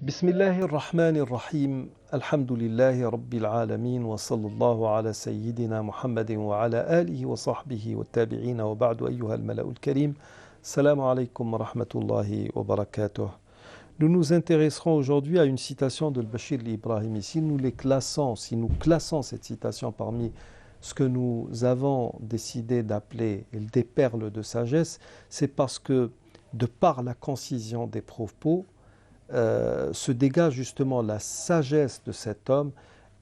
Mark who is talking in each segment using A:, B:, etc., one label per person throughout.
A: بسم الله الرحمن الرحيم الحمد لله رب العالمين وصلى الله على سيدنا محمد وعلى آله وصحبه والتابعين وبعد أيها الملأ الكريم السلام عليكم ورحمة الله وبركاته. Nous nous intéresserons aujourd'hui à une citation de Bachir Ibrahimi. Si nous classons cette citation parmi ce que nous avons décidé d'appeler des perles de sagesse, c'est parce que de par la concision des propos, se dégage justement la sagesse de cet homme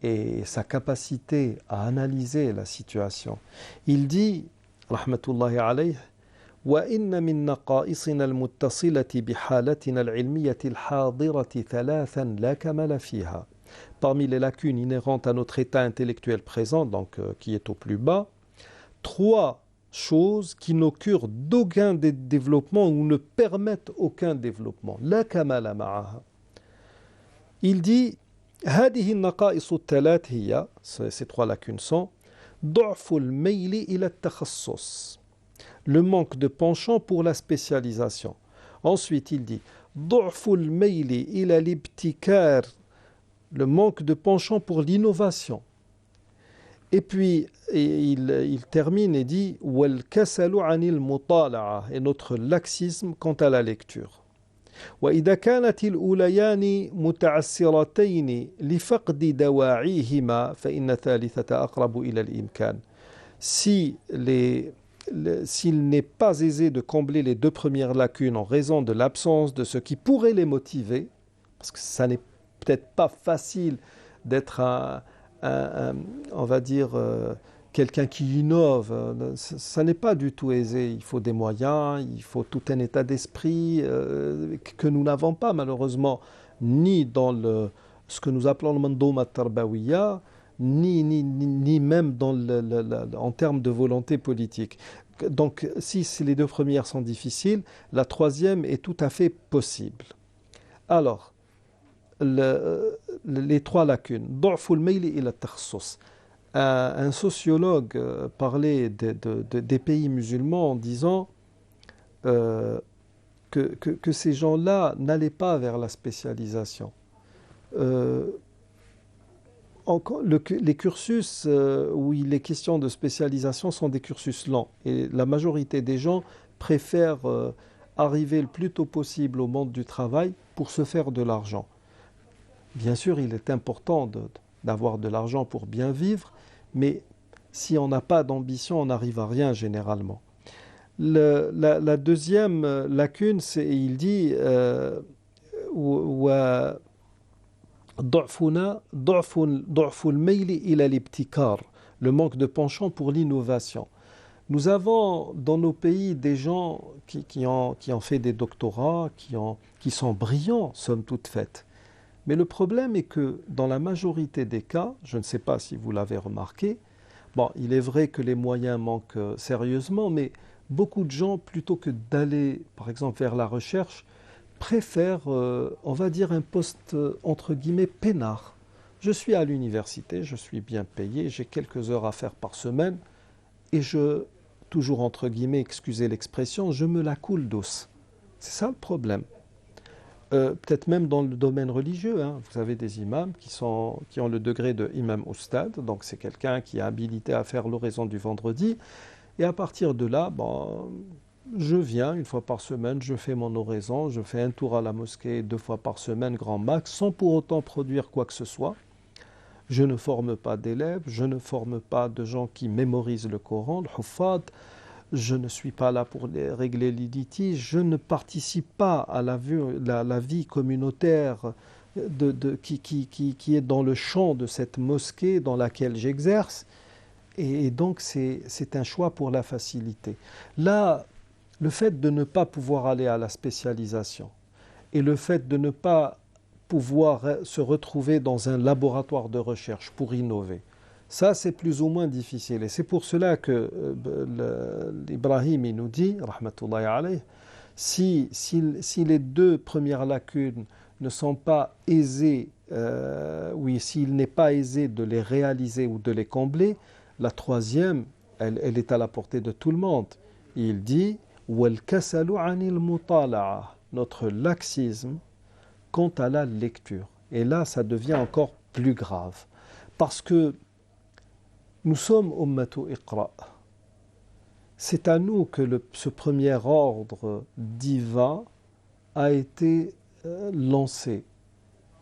A: et sa capacité à analyser la situation. Il dit, rahmatullahi alayh, وإن من نقائصنا المتصلة بحالتنا العلمية الحاضرة ثلاثا لا كمال فيها. Parmi les lacunes inhérentes à notre état intellectuel présent, donc qui est au plus bas, trois choses qui n'occurrent d'aucun développement ou ne permettent aucun développement. لا كمال معها. Il dit هذه النقائص الثلاث هي, ces trois lacunes sont ضعف الميل إلى التخصص, le manque de penchant pour la spécialisation. Ensuite, il dit ضعف الميل إلى الابتكار, le manque de penchant pour l'innovation. Et puis, il termine et dit وَالْكَسَلُ عَنِ الْمُطَالَعَةِ, et notre laxisme quant à la lecture. وَإِذَا كَانَتِ الْأُولَيَانِ مُتَعَسِّرَتَيْنِ لِفَقْدِ دَوَاعِيهِمَا فَإِنَّ الثَّالِثَةَ أَقْرَبُ إِلَى الْإِمْكَانِ. S'il n'est pas aisé de combler les deux premières lacunes en raison de l'absence de ce qui pourrait les motiver, parce que ça n'est peut-être pas facile d'être on va dire, quelqu'un qui innove, ça n'est pas du tout aisé. Il faut des moyens, il faut tout un état d'esprit que nous n'avons pas malheureusement, ni dans ce que nous appelons le mandouma tarbawiya, ni même en termes de volonté politique. Donc, si les deux premières sont difficiles, la troisième est tout à fait possible. Alors, les trois lacunes. ضعف الميل إلى التخصص. Un sociologue parlait des pays musulmans en disant que ces gens-là n'allaient pas vers la spécialisation. Les cursus où il est question de spécialisation sont des cursus lents et la majorité des gens préfèrent arriver le plus tôt possible au monde du travail pour se faire de l'argent. Bien sûr, il est important d'avoir de l'argent pour bien vivre, mais si on n'a pas d'ambition, on n'arrive à rien généralement. La deuxième lacune, c'est, il dit ضعف الميل إلى الابتكار, le manque de penchant pour l'innovation. Nous avons dans nos pays des gens qui ont fait des doctorats, qui sont brillants, somme toute faite. Mais le problème est que dans la majorité des cas, je ne sais pas si vous l'avez remarqué, bon, il est vrai que les moyens manquent sérieusement, mais beaucoup de gens, plutôt que d'aller, par exemple, vers la recherche, préfèrent, on va dire, un poste, entre guillemets, peinard. Je suis à l'université, je suis bien payé, j'ai quelques heures à faire par semaine, et toujours entre guillemets, excusez l'expression, je me la coule douce. C'est ça le problème. Peut-être même dans le domaine religieux, hein. Vous avez des imams qui ont le degré de imam oustad, donc c'est quelqu'un qui est habilité à faire l'oraison du vendredi, et à partir de là, je viens une fois par semaine, je fais mon oraison, je fais un tour à la mosquée 2 fois par semaine, grand max, sans pour autant produire quoi que ce soit. Je ne forme pas d'élèves, je ne forme pas de gens qui mémorisent le Coran, le huffad. Je ne suis pas là pour régler les litiges, je ne participe pas à la vie communautaire qui est dans le champ de cette mosquée dans laquelle j'exerce. Et donc c'est un choix pour la facilité. Là, le fait de ne pas pouvoir aller à la spécialisation et le fait de ne pas pouvoir se retrouver dans un laboratoire de recherche pour innover, ça, c'est plus ou moins difficile. Et c'est pour cela que l'Ibrahim nous dit, rahmatullahi alayh, si les deux premières lacunes ne sont pas aisées, s'il n'est pas aisé de les réaliser ou de les combler, la troisième, elle est à la portée de tout le monde. Il dit, وَالْكَسَلُ عَنِ الْمُطَالَعَةِ, notre laxisme quant à la lecture. Et là, ça devient encore plus grave. Parce que nous sommes ummatu iqra. C'est à nous que ce premier ordre divin a été lancé.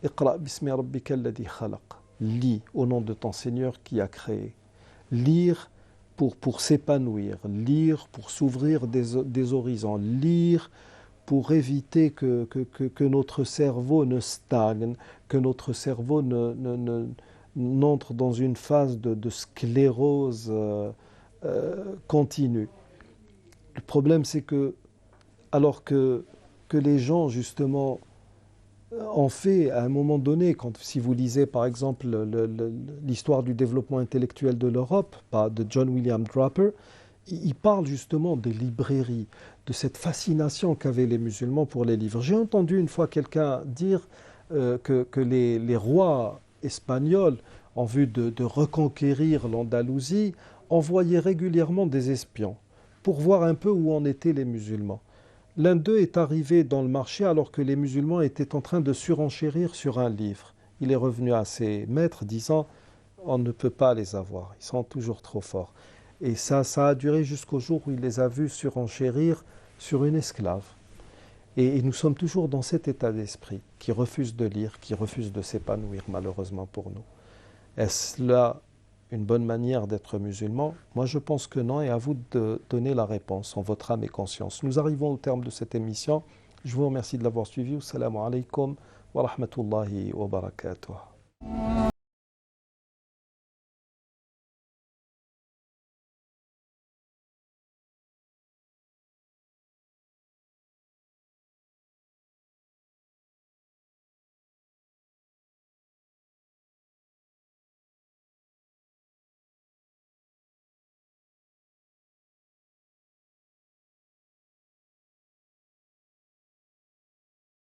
A: Iqra bismi rabbika alladhi khalaq. Lis au nom de ton Seigneur qui a créé. Lire pour s'épanouir, lire pour s'ouvrir des horizons, lire pour éviter que notre cerveau ne stagne, que notre cerveau n'entre dans une phase de sclérose continue. Le problème, c'est que, alors que les gens, justement, ont fait à un moment donné, si vous lisez par exemple l'histoire du développement intellectuel de l'Europe, de John William Draper, il parle justement des librairies, de cette fascination qu'avaient les musulmans pour les livres. J'ai entendu une fois quelqu'un dire que les rois espagnols, en vue de reconquérir l'Andalousie, envoyaient régulièrement des espions pour voir un peu où en étaient les musulmans. L'un d'eux est arrivé dans le marché alors que les musulmans étaient en train de surenchérir sur un livre. Il est revenu à ses maîtres disant « On ne peut pas les avoir, ils sont toujours trop forts ». Et ça a duré jusqu'au jour où il les a vus surenchérir sur une esclave. Et nous sommes toujours dans cet état d'esprit qui refuse de lire, qui refuse de s'épanouir malheureusement pour nous. Est-ce là une bonne manière d'être musulman? Moi je pense que non, et à vous de donner la réponse en votre âme et conscience. Nous arrivons au terme de cette émission. Je vous remercie de l'avoir suivi. Assalamu alaikum wa rahmatullahi wa barakatuh.